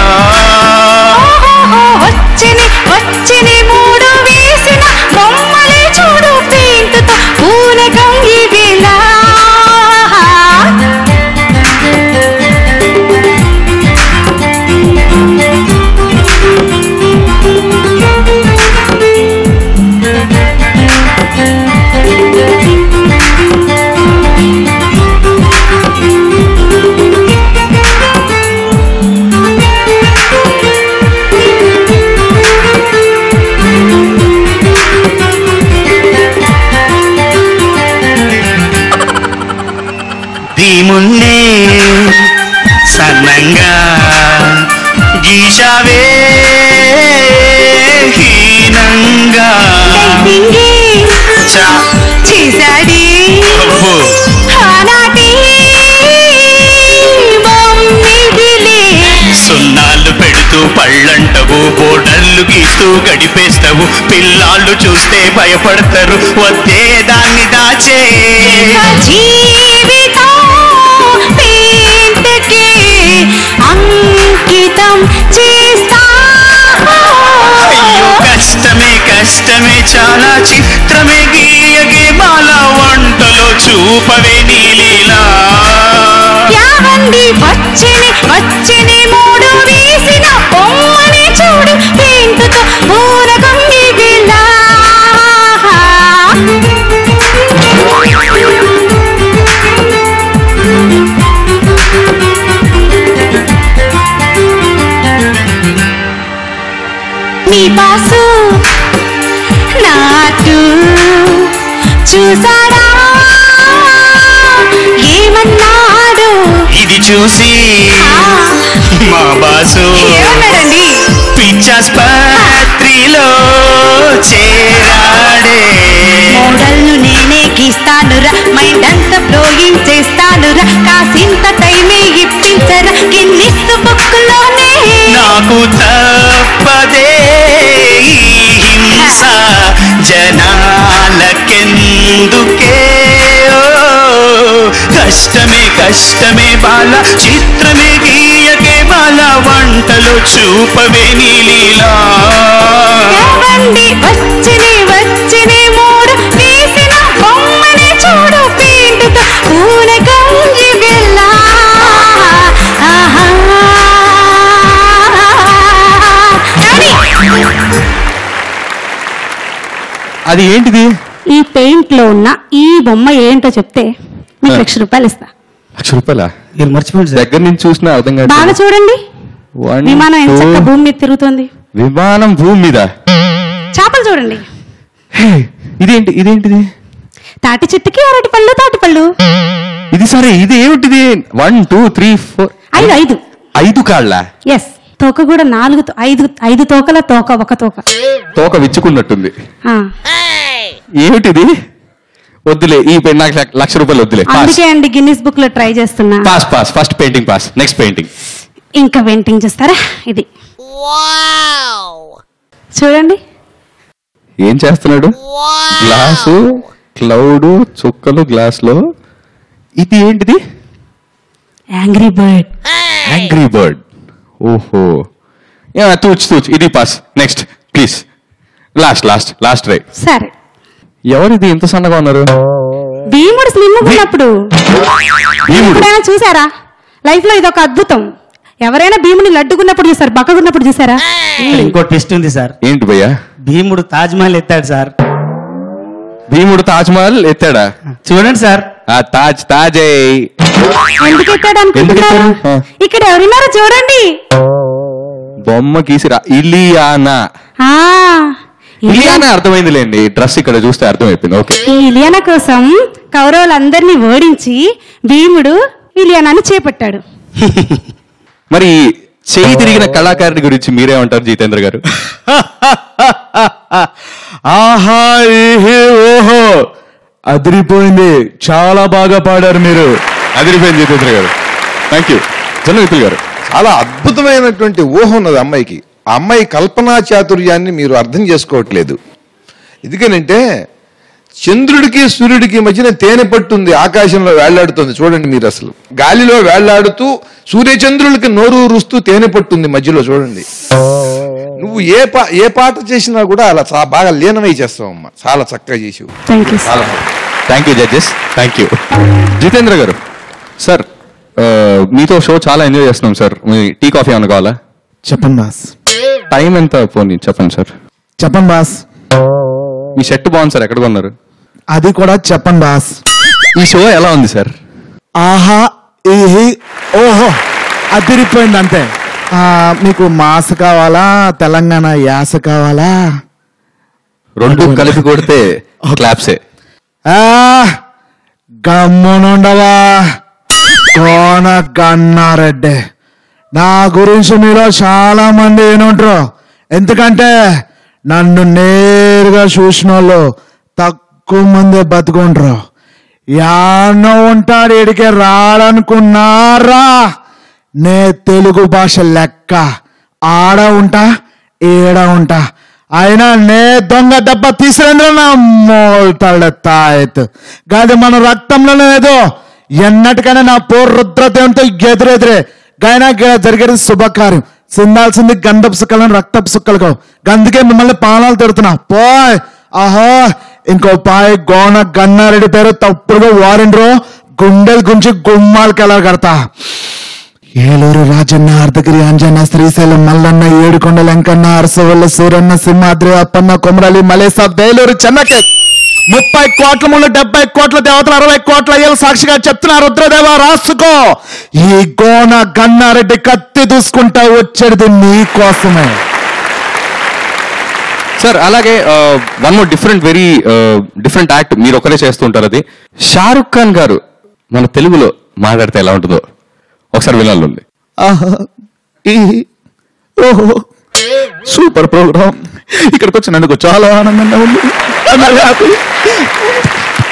వచ్చిని వచ్చిని మూడు వేసిన బొమ్మలే చూడు పెయింట్తో పూలకం ఇవిలా మున్నే సన్నంగా గీశావే హీనంగా చేశాడి సున్నాళ్ళు పెడుతూ పళ్ళంటవు బోర్డర్లు గీస్తూ గడిపేస్తావు పిల్లాళ్ళు చూస్తే భయపడతారు వద్దే దాన్ని దాచే అంకితం చేస్తా అయ్యో కష్టమే కష్టమే చాలా చిత్రమే గీయగే బాల వంటలో చూపవే నీలీలా వచ్చిని వచ్చిని మూడు వేసిన బొమ్మని చూడు పెయింట్తో పూలకం ఇవిలా నీ బాసు నాటు చూసారా ఏమన్నాడు ఇది చూసి మా బాసు ఏమన్నాడండి పిచ్చాస్పత్రిలో చేరాడే మోడల్ను నేనే గీస్తానురా మైండ్ అంతా బ్లోయింగ్ చేస్తానురా కాసింత టైమే ఇప్పించరా గిన్నిస్ బుక్లోనే నాకు తప్పదే హింస జనాలకెందుకే కష్టమే కష్టమే బాల చిత్రమే గీయకే బాల వంటలో చూపవే నీలీలా వచ్చిని వచ్చిని మూడు వేసిన బొమ్మని చూడు పెయింట్తో పూలకం ఇవిలా అది ఏంటిది? ఈ పెయింట్ లో ఉన్న ఈ బొమ్మ ఏంటో చెప్తే మీకు ₹1,00,000 ఇస్తా. ₹1,00,000 మీరు మర్చిపోండి. దగ్గర నుంచి చూసినా అర్థం కాదు. బాగా చూడండి, విమానం ఎంత భూమి మీద తిరుగుతుంది. విమానం భూమి మీద. చేపలు చూడండి. ఇదేంటిది? తాటి చెట్టుకి అరటి పళ్ళు తాటి పళ్ళు. ఇది సరే, ఇది ఏమిటిది? 1 2 3 4 5 5 కాళ్ళ ఎస్, తోక కూడా 5 తోకల తోక, ఒక తోక. తోక విచ్చుకున్నట్టుంది. ఆ, ఏమిటిది? వద్దులే, ఈ నాకు ₹1,00,000 వద్దులే. అందుకే అండి గిన్నిస్ బుక్ లో ట్రై చేస్తున్నా. Pass. First painting pass, next painting. ఇంకా పెయింటింగ్ చేస్తారా? ఇది చూడండి. ఏం చేస్తున్నాడు? గ్లాసు, క్లౌడ్, చుక్కలు గ్లాస్ లో. ఇది ఏంటిది? Angry bird. ఓహో, తూచ్. ఇది pass. Next please. Last try. సరే. ఎవరిది ఇంత సన్నగా ఉన్నారు? భీముడు స్లిమ్ ఉన్నప్పుడు ఎప్పుడైనా చూసారా? లైఫ్ లో ఇది ఒక అద్భుతం. ఎవరైనా భీముని లడ్డుకున్నప్పుడు చూసారు, బక్కగున్నప్పుడు చూసారా? ఇంకో ట్విస్ట్ ఉంది సార్. ఏంటి భయ్యా? భీముడు తాజ్ మహల్ ఎత్తాడు సార్. భీముడు తాజ్ మహల్ ఎత్తాడా? చూడండి సార్. తాజే ఎందుకు ఎత్తాడు అనుకుంటున్నారు? ఇక్కడ ఎవరున్నారో చూడండి. బొమ్మ గీసిరా. ఇలియానా అర్థమైందిలేండి. డ్రెస్ ఇక్కడ చూస్తే అర్థమైపోయింది. ఓకే. ఈ ఇలియానా కోసం కౌరవులందరినీ ఓడించి భీముడు ఇలియానాని చేపట్టాడు. మరి చేయి తిరిగిన కళాకారుడి గురించి మీరేమంటారు జితేంద్ర గారు? ఆహా, ఓహో, అదిరిపోయింది. చాలా బాగా పాడారు మీరు. అదిరిపోయింది జితేంద్ర గారు. Thank you. జనవిపుల్ గారు, చాలా అద్భుతమైనటువంటి ఊహ ఉన్నది అమ్మాయికి. ఆ అమ్మాయి కల్పనా చాతుర్యాన్ని మీరు అర్థం చేసుకోవట్లేదు. ఎందుకనంటే చంద్రుడికి సూర్యుడికి మధ్యన తేనె పట్టుంది, ఆకాశంలో వేళ్లాడుతుంది. చూడండి మీరు, అసలు గాలిలో వేళ్లాడుతూ సూర్యచంద్రులకి నోరు రుస్తూ తేనె పట్టుంది మధ్యలో. చూడండి, నువ్వు ఏ పాట చేసినా కూడా అలా బాగా లీనమై చేస్తావమ్మా. చాలా చక్కగా చేసావు. Thank you judges. Thank you. Jitendra గారు సార్, మీతో షో చాలా ఎంజాయ్ చేస్తున్నాం సార్. మీ టీ కాఫీ ఏమన్నా కావాలా? చెప్పండి బాస్. టైం ఎంత? పోనీ చెప్పండి సార్. చెప్పండి బాస్. మీ షర్ట్ బాగుంది సార్, ఎక్కడ కొన్నారు? అది కూడా చెప్పండి బాస్. ఈ షో ఎలా ఉంది సార్? ఆహా, ఓహో, అదిరిపోయింది అంతే. మీకు మాస్ కావాలా, తెలంగాణ యాస కావాలా? రెండు కలిపి కొడితే క్లాప్సే. గమ్మునుండవా కోన గన్నారెడ్డి. నా గురించి మీలో చాలా మంది ఏనుంటారు. ఎందుకంటే నన్ను నేరుగా చూసిన వాళ్ళు తక్కువ మంది బతుకుంటారు. యానో ఉంటాడు, ఇడికే రాడనుకున్నారా? నే తెలుగు భాష లెక్క ఆడ ఉంటా, ఏడ ఉంటా. అయినా నే దొంగ దెబ్బ తీసిరంద్ర నా మోల్తాడు. కాదు, మన రక్తంలో లేదు. ఎన్నటికైనా నా పోరు రుద్రదేవంతో ఎదురెదురే. గాయనా జరిగేది శుభకార్యం. చిందాల్సింది గంధపు సుక్కలను రక్తపు సుక్కలుగా. అందుకే మిమ్మల్ని పానాలు తిడుతున్నా. పోయ్ ఆహో, ఇంకో పాయ్ గోన గన్నారెడ్డి పేరు తప్పుడుగా వారిండ్రో గుండెలు గుంచి గుమ్మాలకి ఎలా కడతా. ఏలూరు రాజన్న, అర్ధగిరి అంజన్న, శ్రీశైలం మల్లన్న, ఏడుకొండ వెంకన్న, అరసవల్ల సూరన్న, సింహాద్రి అప్పన్న, కొమరలి, మలేసా, వేలూరు, చెన్నకే 30 కోట్ల ముందు 70 కోట్ల దేవతలు 60 కోట్ల అయ్యలు సాక్షిగా చెప్తున్నారు. రుద్రదేవ రాసుకో, ఈ గోన గన్నారెడ్డి కత్తి దూసుకుంటా వచ్చేది నీ కోసమే. సార్ అలాగే one more very different act మీరు ఒకరే చేస్తుంటారు. అది షారుఖ్ ఖాన్ గారు మన తెలుగులో మాట్లాడితే ఎలా ఉంటుందో ఒకసారి వినాలి. ఓహో, సూపర్ ప్రోగ్రామ్. ఇక్కడికి వచ్చినందుకు చాలా ఆనందంగా ఉంది.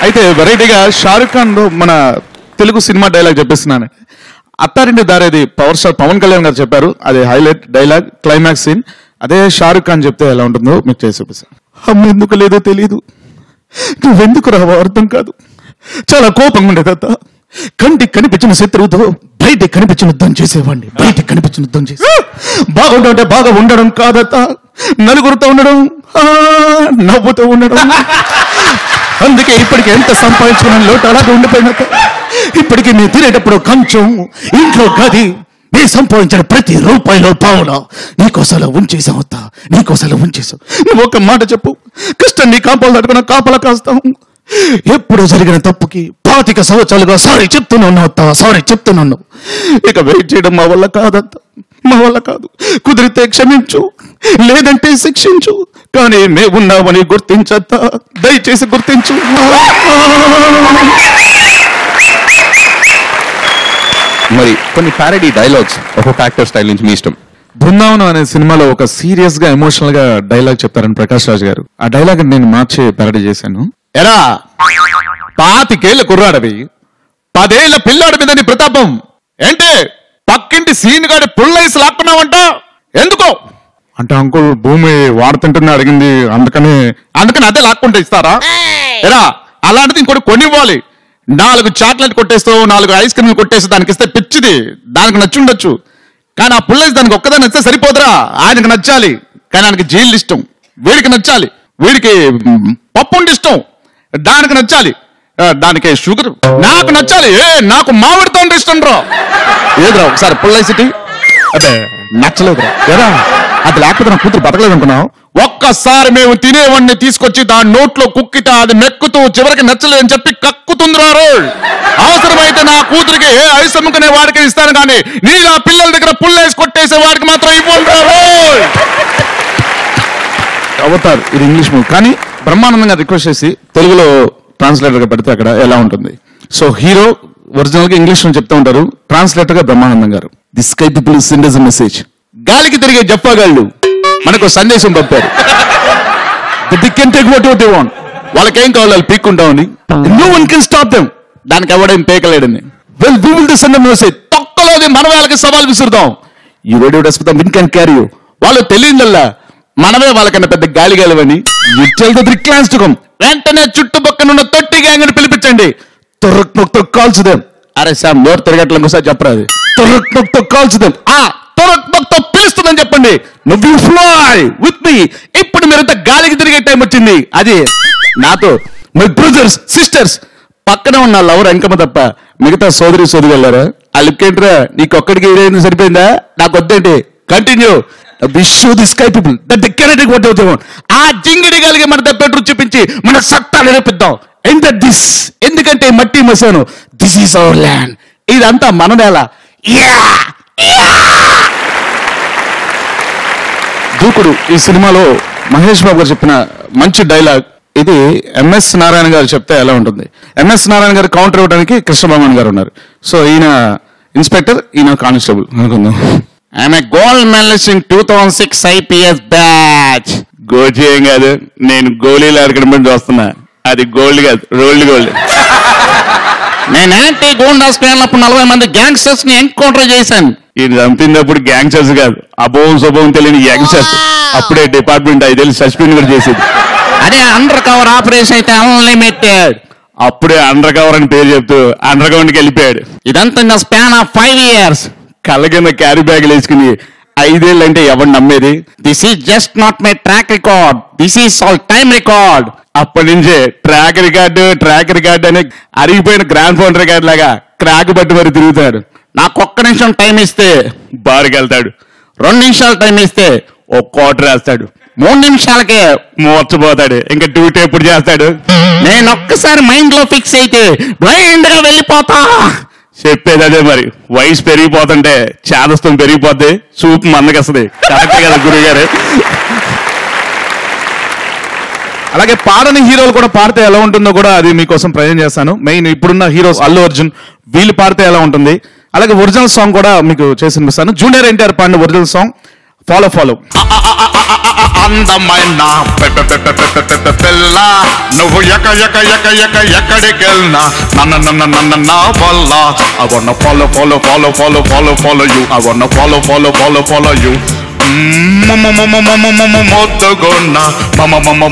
అయితే వెరైటీగా షారుఖ్ ఖాన్ మన తెలుగు సినిమా డైలాగ్ చెప్పిస్తున్నాను. అత్తారింటి దారేది పవర్ స్టార్ పవన్ కళ్యాణ్ గారు చెప్పారు. అది హైలైట్ డైలాగ్, క్లైమాక్స్ సీన్. అదే షారుఖ్ ఖాన్ చెప్తే ఎలా ఉంటుందో మీకు చేసి చూపిస్తాను. అమ్మ ఎందుకు లేదో తెలియదు, నువ్వెందుకు రావో అర్థం కాదు. చాలా కోపంగా ఉండేదత్త. కంటికి కనిపించిన శత్రువుతో బయటికి కనిపించిన యుద్ధం చేసేవాడిని. బయటికి కనిపించిన యుద్ధం చేసి బాగుంటే బాగా ఉండడం కాదత్త, నలుగురితో ఉండడం, నవ్వుతూ ఉండడం. అందుకే ఇప్పటికి ఎంత సంపాదించుకున్న లోటు అలాగే ఉండిపోయినట్టు. ఇప్పటికీ నీ తినేటప్పుడు కొంచెం, ఇంట్లో గది, నీ సంపాదించిన ప్రతి రూపాయిలో పావులో నీకోసంలో ఉంచేసావు అత్త, నీకోసంలో ఉంచేసావు. నువ్వు ఒక మాట చెప్పు, కష్టం నీ కాపాలు తట్టుకున్న కాపలా కాస్తావు. ఎప్పుడు జరిగిన తప్పుకి 25 సంవత్సరాలుగా సారీ చెప్తున్నావు అత్త, సారీ చెప్తున్నాను. ఇక వెయిట్ చేయడం మా వల్ల కాదత్త, మా వల్ల కాదు. కుదిరితే క్షమించు, లేదంటే శిక్షించు, కానీ మేమున్నామని గుర్తించత్త, దయచేసి గుర్తించు. మరి కొన్ని ప్యారడీ డైలాగ్స్ ఒక్కొక్క యాక్టర్ స్టైల్ నుంచి మీ ఇష్టం. బృందావనం అనే సినిమాలో ఒక సీరియస్ గా ఎమోషనల్ గా డైలాగ్ చెప్తారని ప్రకాష్ రాజ్ గారు. ఆ డైలాగ్ నేను మార్చి ప్యారడీ చేశాను. ఎరా 25 ఏళ్ల కుర్రాడవి, 10 ఏళ్ల పిల్లాడి మీద నీ ప్రతాపం ఏంటే? పక్కింటి సీన్ గాడి పుల్లైస్ లాక్కున్నావంట, ఎందుకో అంటే అంకుల్ భూమి వాడుతుంటే అడిగింది, అందుకని అదే లాక్కుంటే ఇస్తారా? ఎరా అలాంటిది ఇంకోటి కొనివ్వాలి. 4 చాక్లెట్ కొట్టేస్తావు, 4 ఐస్ క్రీమ్ కొట్టేసి దానికి ఇస్తే పిచ్చిది, దానికి నచ్చుండొచ్చు. కానీ ఆ పుల్లైస్ దానికి ఒక్కదాన్ని నచ్చితే సరిపోదురా, ఆయనకు నచ్చాలి. కానీ ఆయనకి జీళ్ళు ఇష్టం, వీడికి నచ్చాలి. వీడికి పప్పుండి ఇష్టం, దానికి నచ్చాలి. దానికి షుగర్ నాకు నచ్చాలి, నాకు మామిడితో ఇష్టం రా. ఏదిరా ఒకసారి పుల్లైసిటీ అదే నచ్చలేదురా. ఏరా అది లేకపోతే నా కూతురు బతకలేదు అనుకున్నావు. ఒక్కసారి మేము తినేవాడిని తీసుకొచ్చి దాని నోట్లో కుక్కితే అది మెక్కుతూ చివరికి నచ్చలేదని చెప్పి కక్కుతుందిరా. అవసరమైతే నా కూతురికి ఐస్ అమ్ముకునే వాడికి ఇస్తాను, కానీ నీలా పిల్లల దగ్గర పుల్లేసి కొట్టేసే వాడికి మాత్రం ఇవ్వండి. అవతార్ ఇది ఇంగ్లీష్ మూవీ, కానీ బ్రహ్మానందంగా రిక్వెస్ట్ చేసి తెలుగులో ట్రాన్స్లేటర్ గా పెడితే అక్కడ ఎలా ఉంటుంది. సో హీరో ఒరిజినల్ గా ఇంగ్లీష్ లో చెప్తూ ఉంటారు, ట్రాన్స్లేటర్ గా Brahmanandam garu. The sky people send us a message. గాలికి తిరిగే జఫాగాళ్ళు మనకు సందేశం పంపారు. They can take what they want. వాళ్ళకేం కావాలి వాళ్ళు పీక్కుంటామని. No one can stop them. దానికి ఎవడేం పేకలేడని. Well we will send a message. తొక్కలోది మన వాళ్ళకి సవాల్ విసురుదాం. You ready to the wind can carry you. వాళ్ళు తెలియదల్లా మనమే వాళ్ళకన్నా పెద్ద గాలిగాలవని. You tell the three clans to come. వెంటనే చుట్టుపక్కనున్న తొట్టి గ్యాంగ్ ని పిలిపించండి. తొర్రక్ కాల్చుదాం. అరే సామ్ నోరు తిరగట్లం ఒకసారి చెప్పరాది. తొర్రక్ కాల్చుదాం. తొర్రక్ పిలుస్తుందని చెప్పండి. నువ్వు ఫ్లై విత్ మీ. ఇప్పుడు మీరంతా గాలికి తిరిగే టైం వచ్చింది. అది నాతో మై బ్రదర్స్ సిస్టర్స్. పక్కన ఉన్న లవర్ అంకమ్మ తప్ప మిగతా సోదరి వెళ్ళారా? ఆ లిప్కేంట్రా నీకొక్కడికి ఏదైనా సరిపోయిందా? నాకు వద్దేంటి? Continue. Wish the sky people that the can take what they want. ఆ జింగిడి గాలికి మన పెట్రోల్ చూపించి మన సత్తా నిరూపిద్దాం. దిస్ ఎందుకంటే మట్టి మసాను. This is our land. ఇదంతా మన నేల. దూకుడు ఈ సినిమాలో మహేష్ బాబు గారు చెప్పిన మంచి డైలాగ్. ఇది ఎంఎస్ నారాయణ గారు చెప్తే ఎలా ఉంటుంది? ఎంఎస్ నారాయణ గారు కౌంటర్ ఇవ్వడానికి కృష్ణబాబు గారు ఉన్నారు. సో ఈయన ఇన్స్పెక్టర్, ఈయన కానిస్టేబుల్ అనుకుందాం. ఆమె gold medalist in 2006 IPS batch. గోచి ఏం కాదు, నేను గోళీలు ఆడకడం చూస్తున్నా. అది గోల్డ్ కాదు, రోల్డ్ గోల్డ్. నేను యాంటీ గూండాస్ పేర్లప్పుడు 40 మంది గ్యాంగ్స్టర్స్ ని ఎన్కౌంటర్ చేశాను. ఇది చంపినప్పుడు గ్యాంగ్స్టర్స్ కాదు, అభోవం శుభం తెలియని గ్యాంగ్స్టర్స్. అప్పుడే డిపార్ట్మెంట్ 5 ఏళ్ళు సస్పెండ్ కూడా చేసేది. అదే అండర్ కవర్ ఆపరేషన్ అయితే అన్లిమిటెడ్. అప్పుడే అండర్ కవర్ అని పేరు చెప్తూ అండర్ గ్రౌండ్ కి వెళ్ళిపోయాడు. ఇదంతా in the span of 5 years. కళ్ళ కింద క్యారీ బ్యాగులు వేసుకుని 5 ఏళ్ళు అంటే ఎవరు నమ్మేది? This is just not my track record, this is all time record. అప్పటి నుంచే ట్రాక్ రికార్డు అని అరిగిపోయిన గ్రాండ్ ఫోన్ రికార్డ్ లాగా క్రాక్ బట్టి మరి తిరుగుతాడు. నాకు 1 నిమిషం టైం ఇస్తే బార్కి వెళ్తాడు. 2 నిమిషాలు టైం ఇస్తే ఒక క్వార్టర్ వేస్తాడు. 3 నిమిషాలకే మూర్చపోతాడు. ఇంకా డ్యూటీ ఎప్పుడు చేస్తాడు? నేను ఒక్కసారి మైండ్ లో ఫిక్స్ అయితే బ్లైండ్ గా వెళ్ళిపోతా. చెప్పేది అదే. మరి వయసు పెరిగిపోతుంటే చాదస్తం పెరిగిపోతే చూపు మందకొస్తుంది. కరెక్టే కదా గురుగారు? అలాగే పాడని హీరోలు కూడా పాడితే ఎలా ఉంటుందో కూడా అది మీకోసం ప్రజెంట్ చేస్తాను. మెయిన్ ఇప్పుడున్న హీరోస్ అల్లు అర్జున్ వీళ్ళు పాడితే ఎలా ఉంటుంది, అలాగే ఒరిజినల్ సాంగ్ కూడా మీకు చేసి వినిపిస్తాను. జూనియర్ ఎన్టీఆర్ పాడిన ఒరిజినల్ సాంగ్ ఫాలో. అందమైన పిల్ల నువ్వు ఎక్కడికెళ్ళినా నా వల్ల I wanna follow you. I wanna follow you. మొద్దుగున్న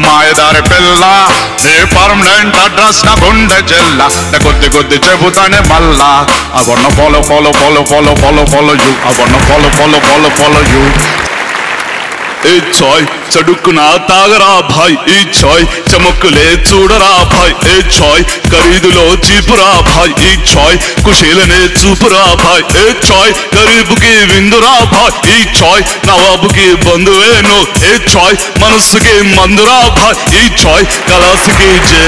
మాయదారి పిల్ల నీ పర్మనెంట్ అడ్రస్ నా గుండె జిల్లా నా కొద్ది చెబుతానే మళ్ళా I wanna follow you. I wanna follow you. ఏ చాయ్ చడుక్కునా తాగరా భాయ్, ఈ చాయ్ చమక్కులే చూడరా భాయ్, ఏ చాయ్ ఖరీదులో చీపురా భాయ్, ఈ చాయ్ కుషీలనే చూపురా భాయ్, ఏ చాయ్ గరీబుకి విందురా భాయ్, ఈ చాయ్ నవాబుకి బంధువేను, ఏ చాయ్ మనస్సుకి మందురా భాయ్, ఈ చాయ్ కలాసికి జే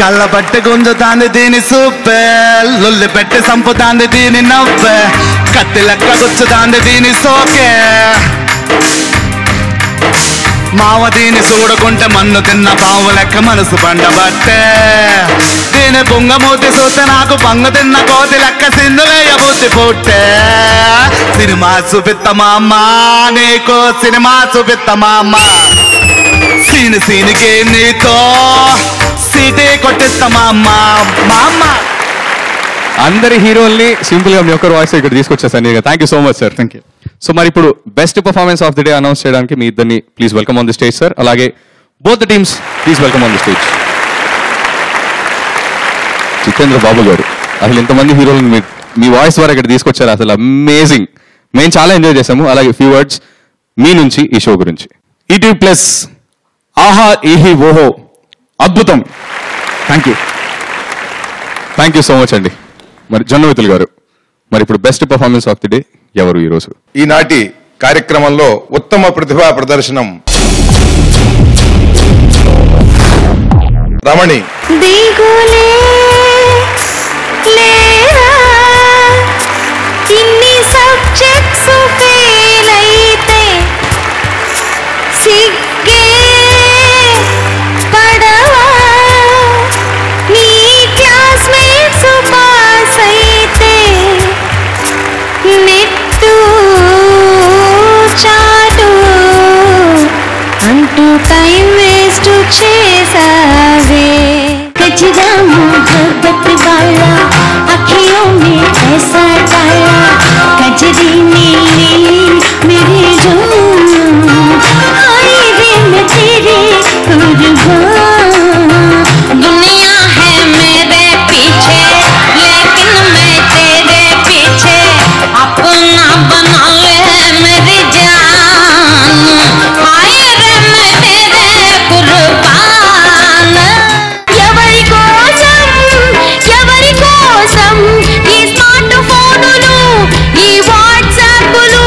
కళ్ళ బట్టి గుంజుతాంది దీని సూపే, లొల్లి పెట్టి సంపుతాంది దీని నవ్వే, కత్తి లెక్క గుచ్చుతాంది దీని సోకే, మావ దీని చూడకుంటే మన్ను తిన్న పావు లెక్క మనసు పండబట్టే దీని పొంగమూతి చూస్తే నాకు పంగు తిన్న కోతి లెక్క సిందులేయ బుద్ధి పుట్టే సినిమా చూపిత్తమా నీకు సినిమా చూపిత్తమా సీనికి నీతో సీటీ కొట్టిస్తామా అమ్మ అందరి హీరోల్ని సింపుల్ గా మీ ఒక్కరు వాయిస్ ఇక్కడ తీసుకొచ్చేసాను. Thank you so much sir. Thank you. So మరి ఇప్పుడు best performance of the day announce చేయడానికి మీ ఇద్దరిని please welcome on the stage sir. అలాగే both the teams please welcome on the stage. Jitendra Babu garu, అసలు ఇంతమంది హీరోలను మీ వాయిస్ ద్వారా ఇక్కడ తీసుకొచ్చారు, అసలు అమేజింగ్. మేము చాలా ఎంజాయ్ చేసాము. అలాగే ఫ్యూ వర్డ్స్ మీ నుంచి ఈ షో గురించి. ఈటీవీ ప్లస్ ఆహా ఈహి ఓహో అద్భుతం. Thank you. Thank you so much అండి. మరి జొన్నవితులు గారు, మరి ఇప్పుడు best performance of the day ఎవరు ఈరోజు? ఈనాటి కార్యక్రమంలో ఉత్తమ ప్రతిభా ప్రదర్శనం రమణి. ఇన్ని సబ్జెక్ట్స్ ఫెయిల్ అయితే సిగ్గే పడవా, నీ క్లాస్మేట్స్ పాస్ అయితే నెట్టు చాటు అంటూ టైం వేస్ట్ చేసావే. कचरा मोहब्बत वाला अखियों में ऐसा डाला, कजरी ने ले ली मेरी जान, हाय रे मैं तेरे कुर्बान. दुनिया है मेरे पीछे लेकिन मैं तेरे पीछे, अपना बना ले मेरी जान, हाय रे मैं तेरे कुर्बान. ఈ స్మార్ట్ ఫోనులు, ఈ వాట్సాప్లు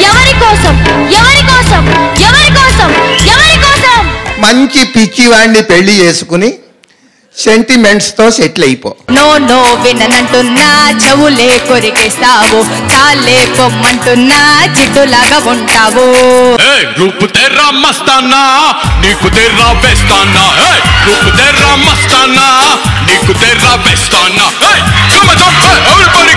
ఎవరి కోసం ఎవరి కోసం ఎవరి కోసం ఎవరి కోసం? మంచి పిచ్చి వాడిని పెళ్లి చేసుకుని సెంటిమెంట్స్ తో సెటిల్ అయిపో. నో నో విననంటున్నా, చెవులే కొరికేస్తావు, కాలే పొమ్మంటున్నా జిడ్డులాగా ఉంటావు. రూపు తెర్రా మస్తానా నీకు తెర్రా బెస్తానా, రూపు తెర్రా మస్తానా నీకు తెర్రా బెస్తానా. Everybody